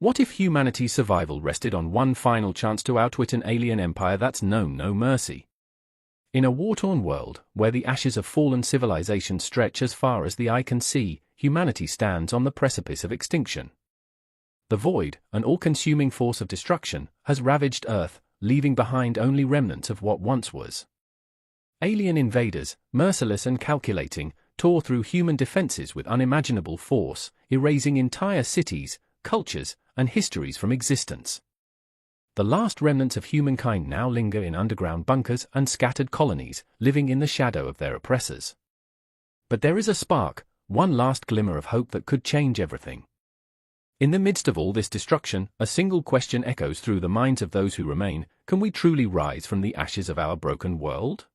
What if humanity's survival rested on one final chance to outwit an alien empire that's known no mercy? In a war-torn world, where the ashes of fallen civilizations stretch as far as the eye can see, humanity stands on the precipice of extinction. The void, an all-consuming force of destruction, has ravaged Earth, leaving behind only remnants of what once was. Alien invaders, merciless and calculating, tore through human defenses with unimaginable force, erasing entire cities, cultures, and histories from existence. The last remnants of humankind now linger in underground bunkers and scattered colonies, living in the shadow of their oppressors. But there is a spark, one last glimmer of hope that could change everything. In the midst of all this destruction, a single question echoes through the minds of those who remain: can we truly rise from the ashes of our broken world?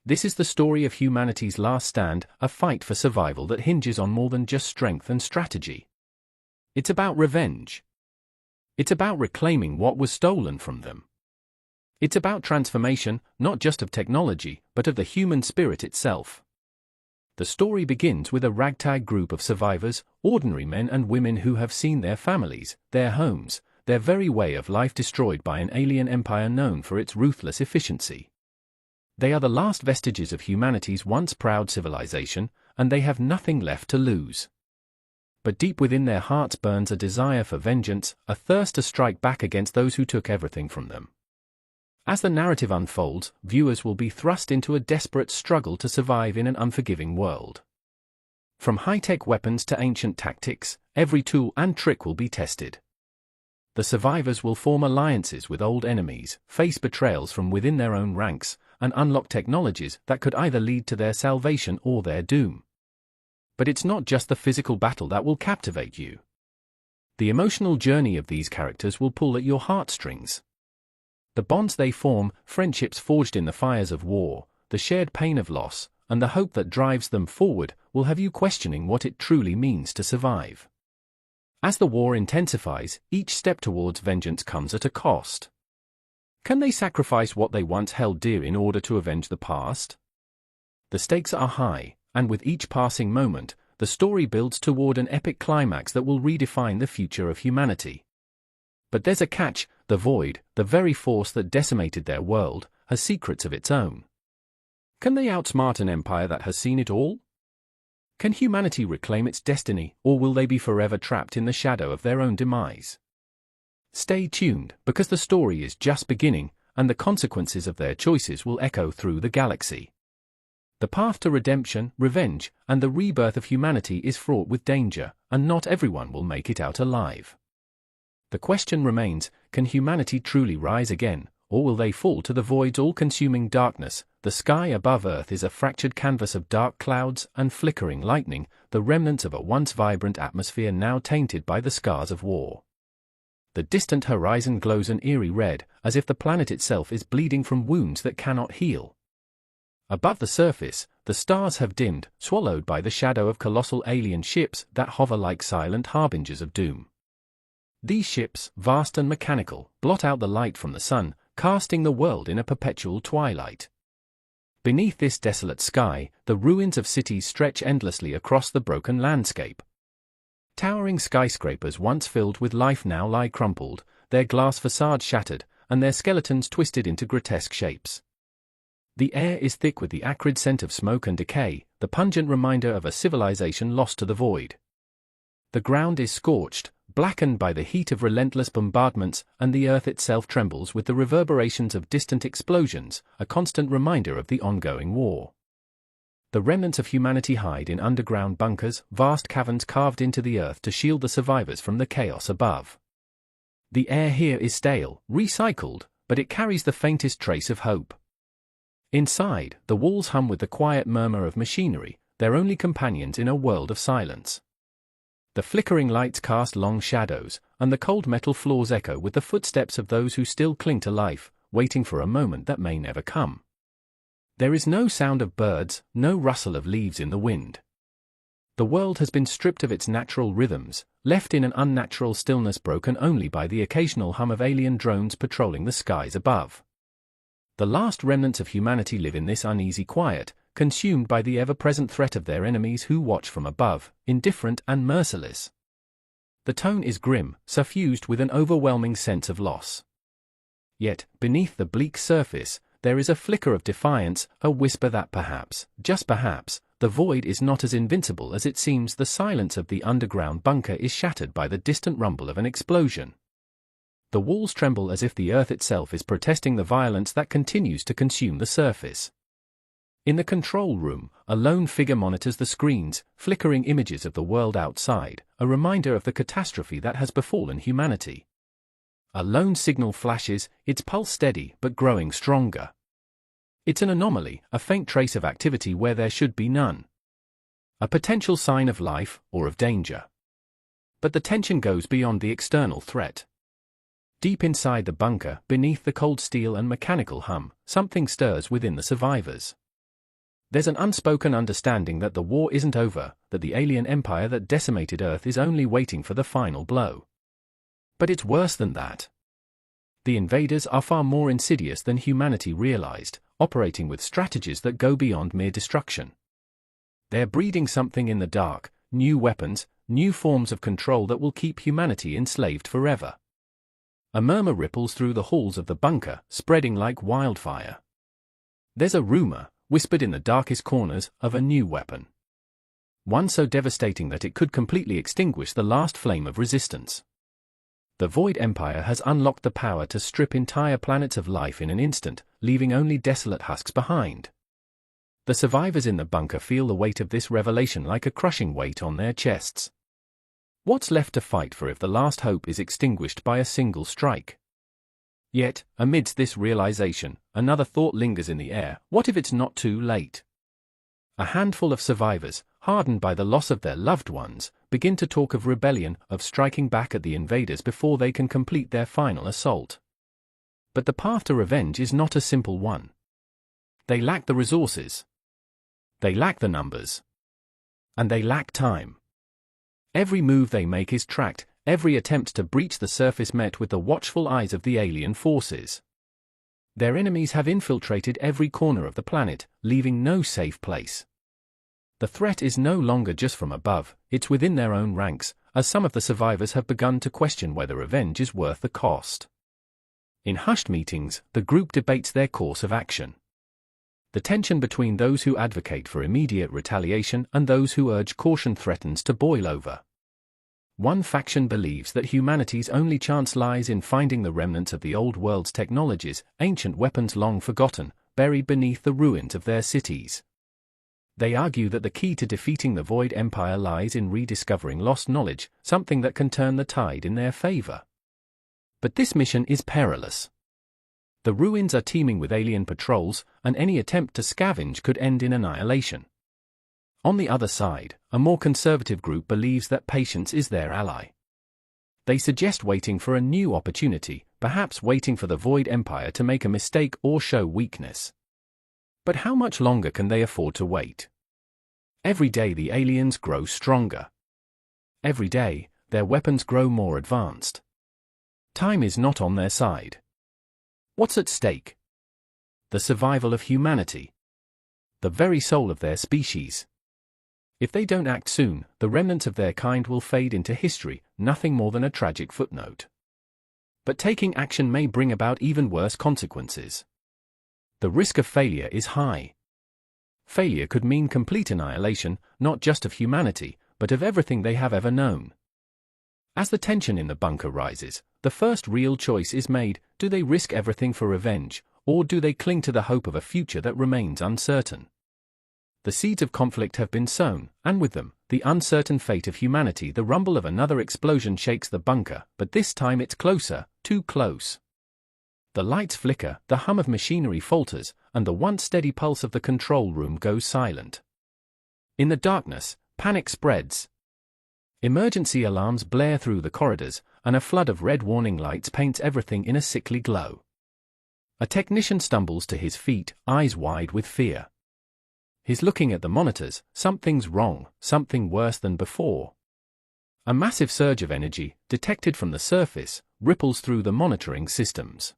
This is the story of humanity's last stand, a fight for survival that hinges on more than just strength and strategy. It's about revenge. It's about reclaiming what was stolen from them. It's about transformation, not just of technology, but of the human spirit itself. The story begins with a ragtag group of survivors, ordinary men and women who have seen their families, their homes, their very way of life destroyed by an alien empire known for its ruthless efficiency. They are the last vestiges of humanity's once proud civilization, and they have nothing left to lose. But deep within their hearts burns a desire for vengeance, a thirst to strike back against those who took everything from them. As the narrative unfolds, viewers will be thrust into a desperate struggle to survive in an unforgiving world. From high-tech weapons to ancient tactics, every tool and trick will be tested. The survivors will form alliances with old enemies, face betrayals from within their own ranks, and unlock technologies that could either lead to their salvation or their doom. But it's not just the physical battle that will captivate you. The emotional journey of these characters will pull at your heartstrings. The bonds they form, friendships forged in the fires of war, the shared pain of loss, and the hope that drives them forward, will have you questioning what it truly means to survive. As the war intensifies, each step towards vengeance comes at a cost. Can they sacrifice what they once held dear in order to avenge the past? The stakes are high, and with each passing moment, the story builds toward an epic climax that will redefine the future of humanity. But there's a catch: the void, the very force that decimated their world, has secrets of its own. Can they outsmart an empire that has seen it all? Can humanity reclaim its destiny, or will they be forever trapped in the shadow of their own demise? Stay tuned, because the story is just beginning, and the consequences of their choices will echo through the galaxy. The path to redemption, revenge, and the rebirth of humanity is fraught with danger, and not everyone will make it out alive. The question remains: can humanity truly rise again, or will they fall to the void's all-consuming darkness? The sky above Earth is a fractured canvas of dark clouds and flickering lightning, the remnants of a once vibrant atmosphere now tainted by the scars of war. The distant horizon glows an eerie red, as if the planet itself is bleeding from wounds that cannot heal. Above the surface, the stars have dimmed, swallowed by the shadow of colossal alien ships that hover like silent harbingers of doom. These ships, vast and mechanical, blot out the light from the sun, casting the world in a perpetual twilight. Beneath this desolate sky, the ruins of cities stretch endlessly across the broken landscape. Towering skyscrapers once filled with life now lie crumpled, their glass facades shattered, and their skeletons twisted into grotesque shapes. The air is thick with the acrid scent of smoke and decay, the pungent reminder of a civilization lost to the void. The ground is scorched, blackened by the heat of relentless bombardments, and the earth itself trembles with the reverberations of distant explosions, a constant reminder of the ongoing war. The remnants of humanity hide in underground bunkers, vast caverns carved into the earth to shield the survivors from the chaos above. The air here is stale, recycled, but it carries the faintest trace of hope. Inside, the walls hum with the quiet murmur of machinery, their only companions in a world of silence. The flickering lights cast long shadows, and the cold metal floors echo with the footsteps of those who still cling to life, waiting for a moment that may never come. There is no sound of birds, no rustle of leaves in the wind. The world has been stripped of its natural rhythms, left in an unnatural stillness broken only by the occasional hum of alien drones patrolling the skies above. The last remnants of humanity live in this uneasy quiet, consumed by the ever-present threat of their enemies who watch from above, indifferent and merciless. The tone is grim, suffused with an overwhelming sense of loss. Yet, beneath the bleak surface, there is a flicker of defiance, a whisper that perhaps, just perhaps, the void is not as invincible as it seems. The silence of the underground bunker is shattered by the distant rumble of an explosion. The walls tremble as if the earth itself is protesting the violence that continues to consume the surface. In the control room, a lone figure monitors the screens, flickering images of the world outside, a reminder of the catastrophe that has befallen humanity. A lone signal flashes, its pulse steady but growing stronger. It's an anomaly, a faint trace of activity where there should be none. A potential sign of life or of danger. But the tension goes beyond the external threat. Deep inside the bunker, beneath the cold steel and mechanical hum, something stirs within the survivors. There's an unspoken understanding that the war isn't over, that the alien empire that decimated Earth is only waiting for the final blow. But it's worse than that. The invaders are far more insidious than humanity realized, operating with strategies that go beyond mere destruction. They're breeding something in the dark, new weapons, new forms of control that will keep humanity enslaved forever. A murmur ripples through the halls of the bunker, spreading like wildfire. There's a rumor, whispered in the darkest corners, of a new weapon. One so devastating that it could completely extinguish the last flame of resistance. The Void Empire has unlocked the power to strip entire planets of life in an instant, leaving only desolate husks behind. The survivors in the bunker feel the weight of this revelation like a crushing weight on their chests. What's left to fight for if the last hope is extinguished by a single strike? Yet, amidst this realization, another thought lingers in the air: what if it's not too late? A handful of survivors, hardened by the loss of their loved ones, begin to talk of rebellion, of striking back at the invaders before they can complete their final assault. But the path to revenge is not a simple one. They lack the resources. They lack the numbers. And they lack time. Every move they make is tracked, every attempt to breach the surface met with the watchful eyes of the alien forces. Their enemies have infiltrated every corner of the planet, leaving no safe place. The threat is no longer just from above, it's within their own ranks, as some of the survivors have begun to question whether revenge is worth the cost. In hushed meetings, the group debates their course of action. The tension between those who advocate for immediate retaliation and those who urge caution threatens to boil over. One faction believes that humanity's only chance lies in finding the remnants of the old world's technologies, ancient weapons long forgotten, buried beneath the ruins of their cities. They argue that the key to defeating the Void Empire lies in rediscovering lost knowledge, something that can turn the tide in their favor. But this mission is perilous. The ruins are teeming with alien patrols, and any attempt to scavenge could end in annihilation. On the other side, a more conservative group believes that patience is their ally. They suggest waiting for a new opportunity, perhaps waiting for the Void Empire to make a mistake or show weakness. But how much longer can they afford to wait? Every day the aliens grow stronger. Every day, their weapons grow more advanced. Time is not on their side. What's at stake? The survival of humanity. The very soul of their species. If they don't act soon, the remnants of their kind will fade into history, nothing more than a tragic footnote. But taking action may bring about even worse consequences. The risk of failure is high. Failure could mean complete annihilation, not just of humanity, but of everything they have ever known. As the tension in the bunker rises, the first real choice is made: do they risk everything for revenge, or do they cling to the hope of a future that remains uncertain? The seeds of conflict have been sown, and with them, the uncertain fate of humanity. The rumble of another explosion shakes the bunker, but this time it's closer, too close. The lights flicker, the hum of machinery falters, and the once steady pulse of the control room goes silent. In the darkness, panic spreads. Emergency alarms blare through the corridors, and a flood of red warning lights paints everything in a sickly glow. A technician stumbles to his feet, eyes wide with fear. He's looking at the monitors. Something's wrong, something worse than before. A massive surge of energy, detected from the surface, ripples through the monitoring systems.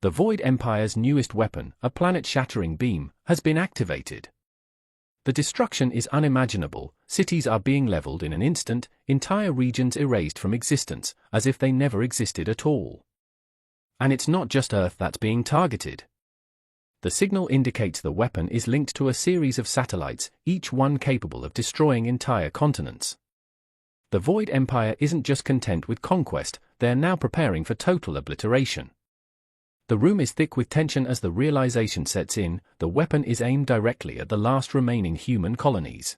The Void Empire's newest weapon, a planet-shattering beam, has been activated. The destruction is unimaginable, cities are being leveled in an instant, entire regions erased from existence, as if they never existed at all. And it's not just Earth that's being targeted. The signal indicates the weapon is linked to a series of satellites, each one capable of destroying entire continents. The Void Empire isn't just content with conquest, they're now preparing for total obliteration. The room is thick with tension as the realization sets in, the weapon is aimed directly at the last remaining human colonies.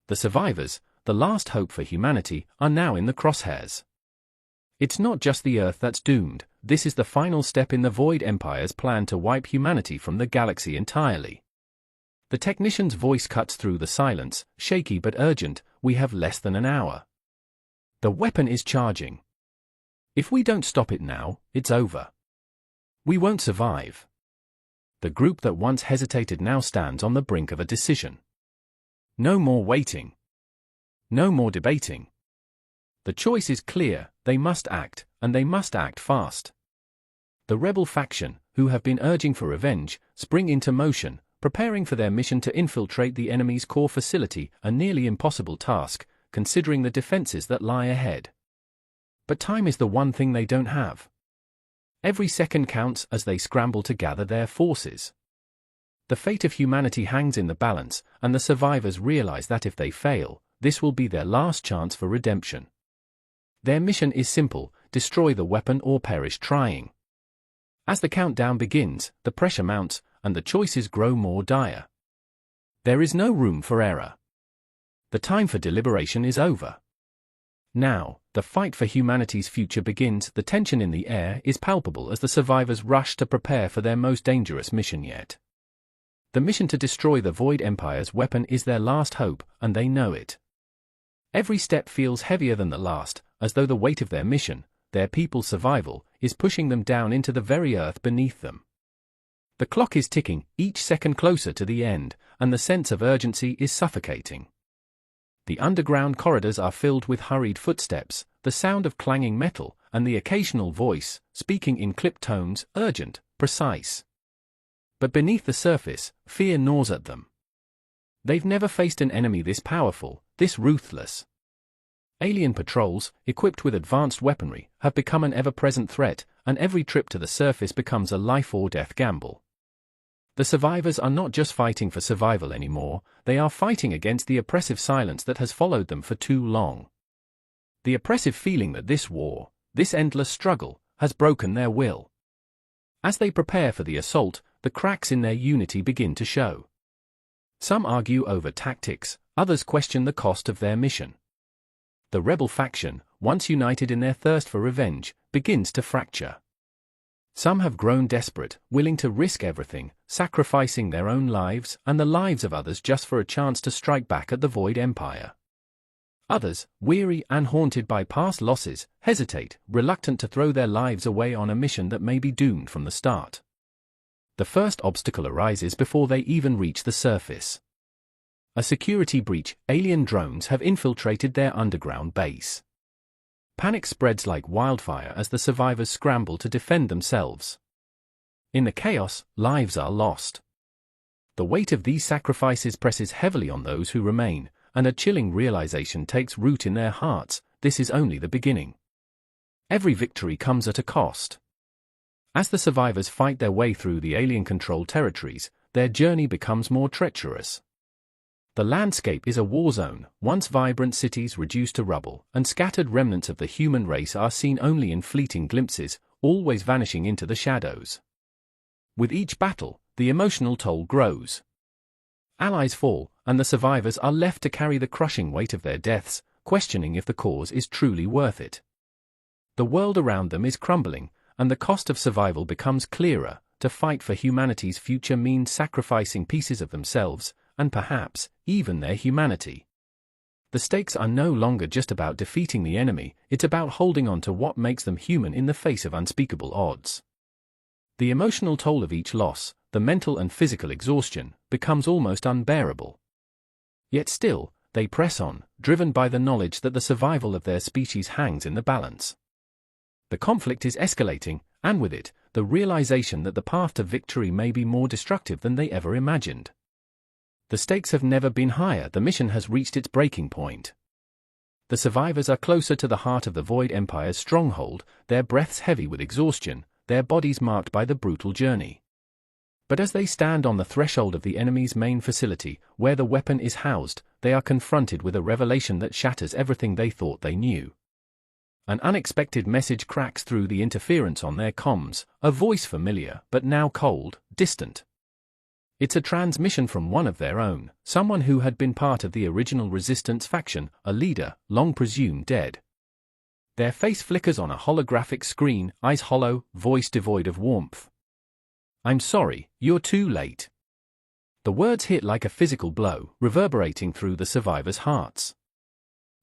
The survivors, the last hope for humanity, are now in the crosshairs. It's not just the Earth that's doomed, this is the final step in the Void Empire's plan to wipe humanity from the galaxy entirely. The technician's voice cuts through the silence, shaky but urgent, we have less than an hour. The weapon is charging. If we don't stop it now, it's over. We won't survive. The group that once hesitated now stands on the brink of a decision. No more waiting. No more debating. The choice is clear, they must act, and they must act fast. The rebel faction, who have been urging for revenge, spring into motion, preparing for their mission to infiltrate the enemy's core facility, a nearly impossible task, considering the defenses that lie ahead. But time is the one thing they don't have. Every second counts as they scramble to gather their forces. The fate of humanity hangs in the balance, and the survivors realize that if they fail, this will be their last chance for redemption. Their mission is simple, destroy the weapon or perish trying. As the countdown begins, the pressure mounts, and the choices grow more dire. There is no room for error. The time for deliberation is over. Now, the fight for humanity's future begins. The tension in the air is palpable as the survivors rush to prepare for their most dangerous mission yet. The mission to destroy the Void Empire's weapon is their last hope, and they know it. Every step feels heavier than the last, as though the weight of their mission, their people's survival, is pushing them down into the very earth beneath them. The clock is ticking, each second closer to the end, and the sense of urgency is suffocating. The underground corridors are filled with hurried footsteps, the sound of clanging metal, and the occasional voice, speaking in clipped tones, urgent, precise. But beneath the surface, fear gnaws at them. They've never faced an enemy this powerful, this ruthless. Alien patrols, equipped with advanced weaponry, have become an ever-present threat, and every trip to the surface becomes a life-or-death gamble. The survivors are not just fighting for survival anymore, they are fighting against the oppressive silence that has followed them for too long. The oppressive feeling that this war, this endless struggle, has broken their will. As they prepare for the assault, the cracks in their unity begin to show. Some argue over tactics, others question the cost of their mission. The rebel faction, once united in their thirst for revenge, begins to fracture. Some have grown desperate, willing to risk everything, sacrificing their own lives and the lives of others just for a chance to strike back at the Void Empire. Others, weary and haunted by past losses, hesitate, reluctant to throw their lives away on a mission that may be doomed from the start. The first obstacle arises before they even reach the surface. A security breach, alien drones have infiltrated their underground base. Panic spreads like wildfire as the survivors scramble to defend themselves. In the chaos, lives are lost. The weight of these sacrifices presses heavily on those who remain, and a chilling realization takes root in their hearts: this is only the beginning. Every victory comes at a cost. As the survivors fight their way through the alien-controlled territories, their journey becomes more treacherous. The landscape is a war zone, once vibrant cities reduced to rubble, and scattered remnants of the human race are seen only in fleeting glimpses, always vanishing into the shadows. With each battle, the emotional toll grows. Allies fall, and the survivors are left to carry the crushing weight of their deaths, questioning if the cause is truly worth it. The world around them is crumbling, and the cost of survival becomes clearer. To fight for humanity's future means sacrificing pieces of themselves, and perhaps, even their humanity. The stakes are no longer just about defeating the enemy, it's about holding on to what makes them human in the face of unspeakable odds. The emotional toll of each loss, the mental and physical exhaustion, becomes almost unbearable. Yet still, they press on, driven by the knowledge that the survival of their species hangs in the balance. The conflict is escalating, and with it, the realization that the path to victory may be more destructive than they ever imagined. The stakes have never been higher. The mission has reached its breaking point. The survivors are closer to the heart of the Void Empire's stronghold, their breaths heavy with exhaustion, their bodies marked by the brutal journey. But as they stand on the threshold of the enemy's main facility, where the weapon is housed, they are confronted with a revelation that shatters everything they thought they knew. An unexpected message cracks through the interference on their comms, a voice familiar, but now cold, distant. It's a transmission from one of their own, someone who had been part of the original resistance faction, a leader, long presumed dead. Their face flickers on a holographic screen, eyes hollow, voice devoid of warmth. "I'm sorry, you're too late." The words hit like a physical blow, reverberating through the survivors' hearts.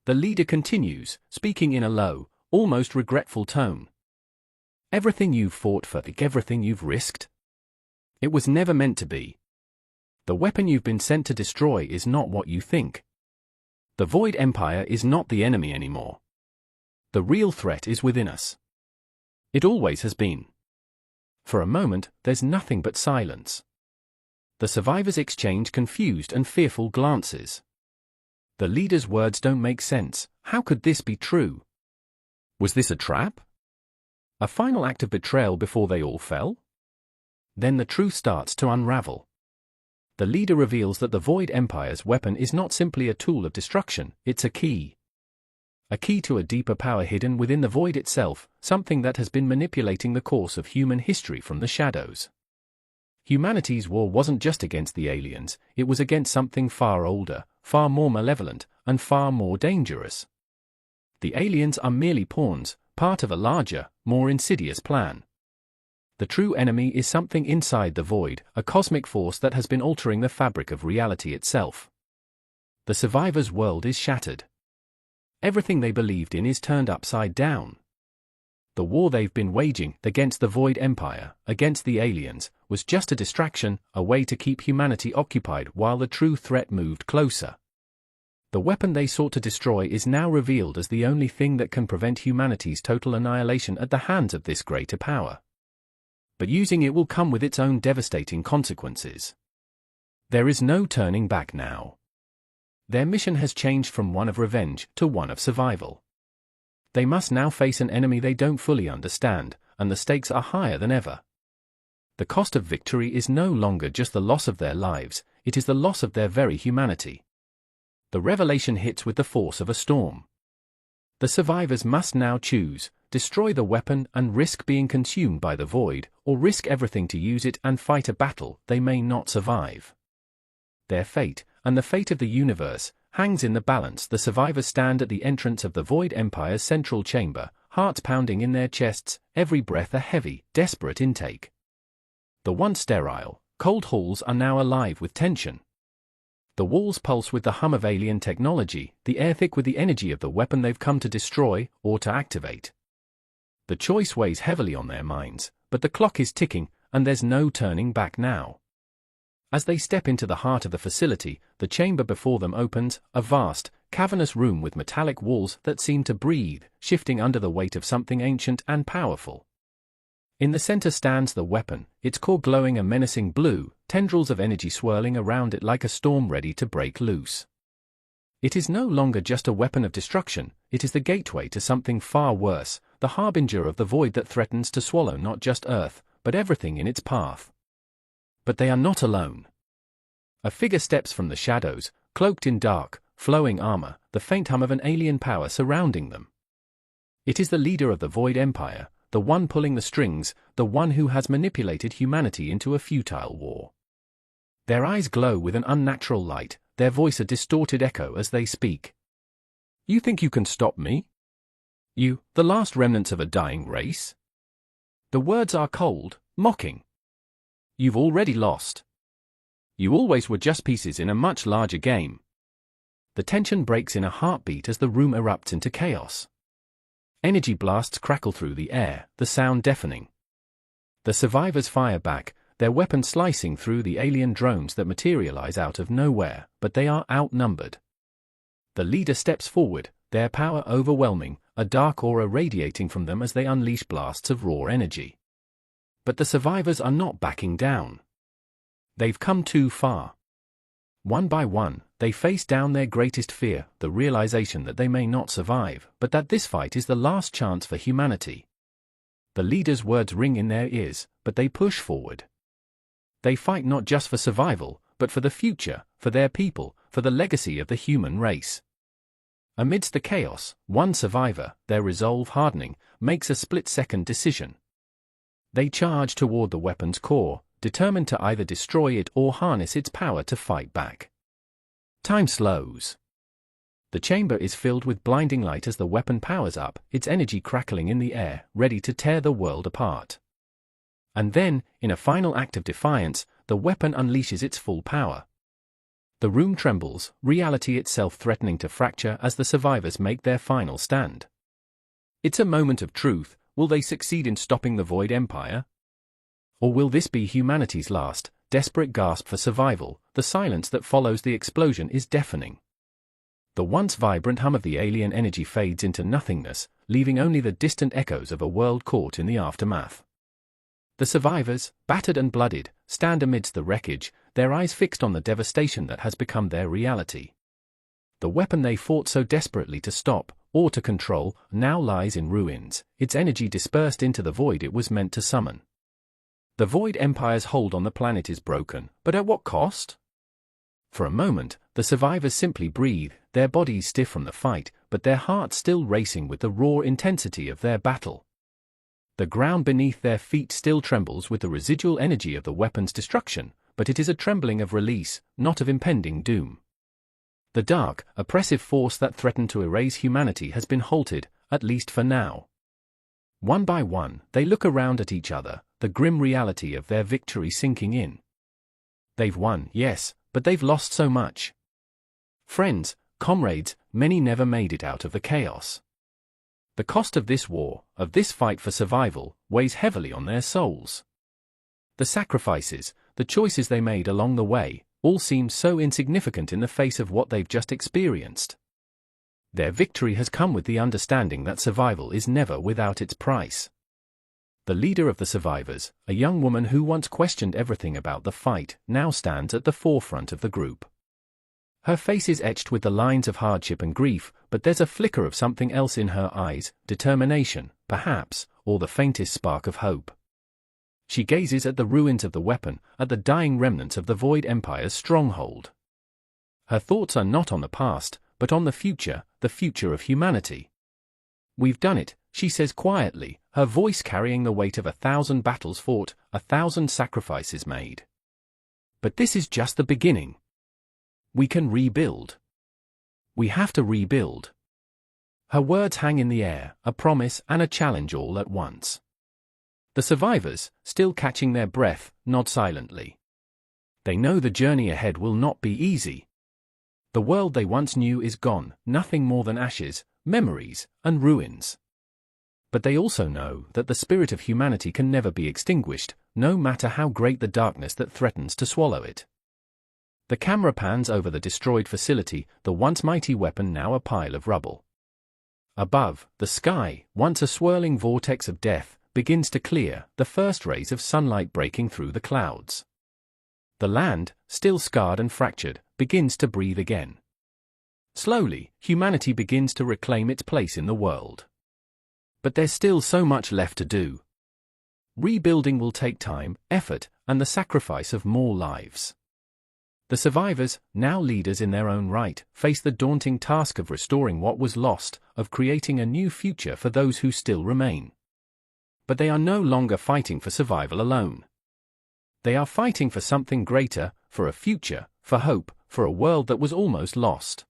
The leader continues, speaking in a low, almost regretful tone. "Everything you've fought for, everything you've risked? It was never meant to be. The weapon you've been sent to destroy is not what you think. The Void Empire is not the enemy anymore. The real threat is within us. It always has been." For a moment, there's nothing but silence. The survivors exchange confused and fearful glances. The leader's words don't make sense. How could this be true? Was this a trap? A final act of betrayal before they all fell? Then the truth starts to unravel. The leader reveals that the Void Empire's weapon is not simply a tool of destruction, it's a key. A key to a deeper power hidden within the Void itself, something that has been manipulating the course of human history from the shadows. Humanity's war wasn't just against the aliens, it was against something far older, far more malevolent, and far more dangerous. The aliens are merely pawns, part of a larger, more insidious plan. The true enemy is something inside the Void, a cosmic force that has been altering the fabric of reality itself. The survivors' world is shattered. Everything they believed in is turned upside down. The war they've been waging against the Void Empire, against the aliens, was just a distraction, a way to keep humanity occupied while the true threat moved closer. The weapon they sought to destroy is now revealed as the only thing that can prevent humanity's total annihilation at the hands of this greater power. But using it will come with its own devastating consequences. There is no turning back now. Their mission has changed from one of revenge to one of survival. They must now face an enemy they don't fully understand, and the stakes are higher than ever. The cost of victory is no longer just the loss of their lives, it is the loss of their very humanity. The revelation hits with the force of a storm. The survivors must now choose: destroy the weapon and risk being consumed by the Void, or risk everything to use it and fight a battle they may not survive. Their fate, and the fate of the universe, hangs in the balance. The survivors stand at the entrance of the Void Empire's central chamber, hearts pounding in their chests, every breath a heavy, desperate intake. The once sterile, cold halls are now alive with tension. The walls pulse with the hum of alien technology, the air thick with the energy of the weapon they've come to destroy, or to activate. The choice weighs heavily on their minds, but the clock is ticking, and there's no turning back now. As they step into the heart of the facility, the chamber before them opens, a vast, cavernous room with metallic walls that seem to breathe, shifting under the weight of something ancient and powerful. In the center stands the weapon, its core glowing a menacing blue, tendrils of energy swirling around it like a storm ready to break loose. It is no longer just a weapon of destruction, it is the gateway to something far worse, the harbinger of the Void that threatens to swallow not just Earth, but everything in its path. But they are not alone. A figure steps from the shadows, cloaked in dark, flowing armor, the faint hum of an alien power surrounding them. It is the leader of the Void Empire, the one pulling the strings, the one who has manipulated humanity into a futile war. Their eyes glow with an unnatural light, their voice a distorted echo as they speak. "You think you can stop me? You, the last remnants of a dying race?" The words are cold, mocking. "You've already lost. You always were just pieces in a much larger game." The tension breaks in a heartbeat as the room erupts into chaos. Energy blasts crackle through the air, the sound deafening. The survivors fire back, their weapons slicing through the alien drones that materialize out of nowhere, but they are outnumbered. The leader steps forward, their power overwhelming, a dark aura radiating from them as they unleash blasts of raw energy. But the survivors are not backing down. They've come too far. One by one, they face down their greatest fear, the realization that they may not survive, but that this fight is the last chance for humanity. The leaders' words ring in their ears, but they push forward. They fight not just for survival, but for the future, for their people, for the legacy of the human race. Amidst the chaos, one survivor, their resolve hardening, makes a split-second decision. They charge toward the weapon's core, determined to either destroy it or harness its power to fight back. Time slows. The chamber is filled with blinding light as the weapon powers up, its energy crackling in the air, ready to tear the world apart. And then, in a final act of defiance, the weapon unleashes its full power. The room trembles, reality itself threatening to fracture as the survivors make their final stand. It's a moment of truth. Will they succeed in stopping the Void Empire? Or will this be humanity's last, desperate gasp for survival? The silence that follows the explosion is deafening. The once vibrant hum of the alien energy fades into nothingness, leaving only the distant echoes of a world caught in the aftermath. The survivors, battered and bloodied, stand amidst the wreckage, their eyes fixed on the devastation that has become their reality. The weapon they fought so desperately to stop, or to control, now lies in ruins, its energy dispersed into the void it was meant to summon. The Void Empire's hold on the planet is broken, but at what cost? For a moment, the survivors simply breathe, their bodies stiff from the fight, but their hearts still racing with the raw intensity of their battle. The ground beneath their feet still trembles with the residual energy of the weapon's destruction, but it is a trembling of release, not of impending doom. The dark, oppressive force that threatened to erase humanity has been halted, at least for now. One by one, they look around at each other, the grim reality of their victory sinking in. They've won, yes, but they've lost so much. Friends, comrades, many never made it out of the chaos. The cost of this war, of this fight for survival, weighs heavily on their souls. The sacrifices, the choices they made along the way, all seem so insignificant in the face of what they've just experienced. Their victory has come with the understanding that survival is never without its price. The leader of the survivors, a young woman who once questioned everything about the fight, now stands at the forefront of the group. Her face is etched with the lines of hardship and grief, but there's a flicker of something else in her eyes, determination, perhaps, or the faintest spark of hope. She gazes at the ruins of the weapon, at the dying remnants of the Void Empire's stronghold. Her thoughts are not on the past, but on the future of humanity. We've done it, she says quietly, her voice carrying the weight of 1,000 battles fought, 1,000 sacrifices made. But this is just the beginning. We can rebuild. We have to rebuild. Her words hang in the air, a promise and a challenge all at once. The survivors, still catching their breath, nod silently. They know the journey ahead will not be easy. The world they once knew is gone, nothing more than ashes, memories, and ruins. But they also know that the spirit of humanity can never be extinguished, no matter how great the darkness that threatens to swallow it. The camera pans over the destroyed facility, the once mighty weapon now a pile of rubble. Above, the sky, once a swirling vortex of death, begins to clear, the first rays of sunlight breaking through the clouds. The land, still scarred and fractured, begins to breathe again. Slowly, humanity begins to reclaim its place in the world. But there's still so much left to do. Rebuilding will take time, effort, and the sacrifice of more lives. The survivors, now leaders in their own right, face the daunting task of restoring what was lost, of creating a new future for those who still remain. But they are no longer fighting for survival alone. They are fighting for something greater, for a future, for hope, for a world that was almost lost.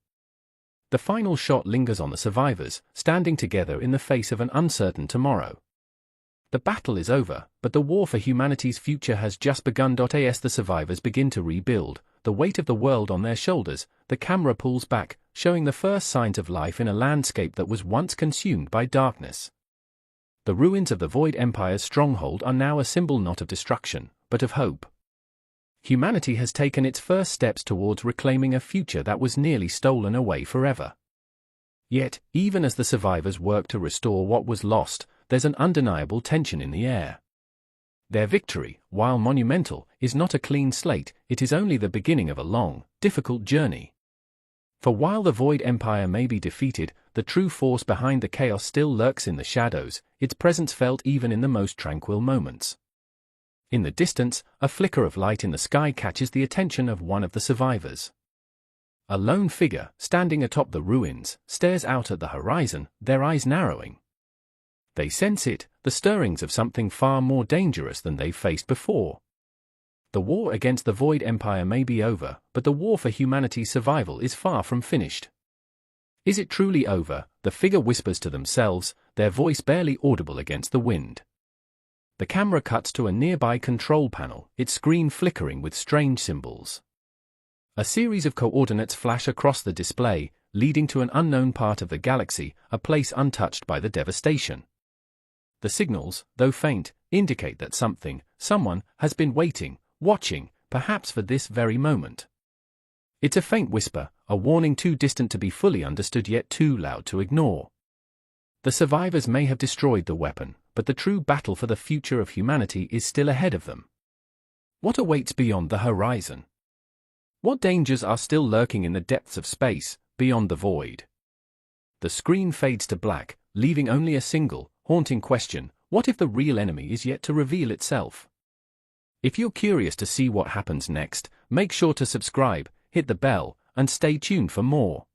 The final shot lingers on the survivors, standing together in the face of an uncertain tomorrow. The battle is over, but the war for humanity's future has just begun. As the survivors begin to rebuild, the weight of the world on their shoulders, the camera pulls back, showing the first signs of life in a landscape that was once consumed by darkness. The ruins of the Void Empire's stronghold are now a symbol not of destruction, but of hope. Humanity has taken its first steps towards reclaiming a future that was nearly stolen away forever. Yet, even as the survivors work to restore what was lost, there's an undeniable tension in the air. Their victory, while monumental, is not a clean slate, it is only the beginning of a long, difficult journey. For while the Void Empire may be defeated, the true force behind the chaos still lurks in the shadows, its presence felt even in the most tranquil moments. In the distance, a flicker of light in the sky catches the attention of one of the survivors. A lone figure, standing atop the ruins, stares out at the horizon, their eyes narrowing. They sense it, the stirrings of something far more dangerous than they've faced before. The war against the Void Empire may be over, but the war for humanity's survival is far from finished. Is it truly over? The figure whispers to themselves, their voice barely audible against the wind. The camera cuts to a nearby control panel, its screen flickering with strange symbols. A series of coordinates flash across the display, leading to an unknown part of the galaxy, a place untouched by the devastation. The signals, though faint, indicate that someone, has been waiting, watching, perhaps for this very moment. It's a faint whisper, a warning too distant to be fully understood yet too loud to ignore. The survivors may have destroyed the weapon, but the true battle for the future of humanity is still ahead of them. What awaits beyond the horizon? What dangers are still lurking in the depths of space, beyond the void? The screen fades to black, leaving only a single, haunting question: what if the real enemy is yet to reveal itself? If you're curious to see what happens next, make sure to subscribe, hit the bell, and stay tuned for more.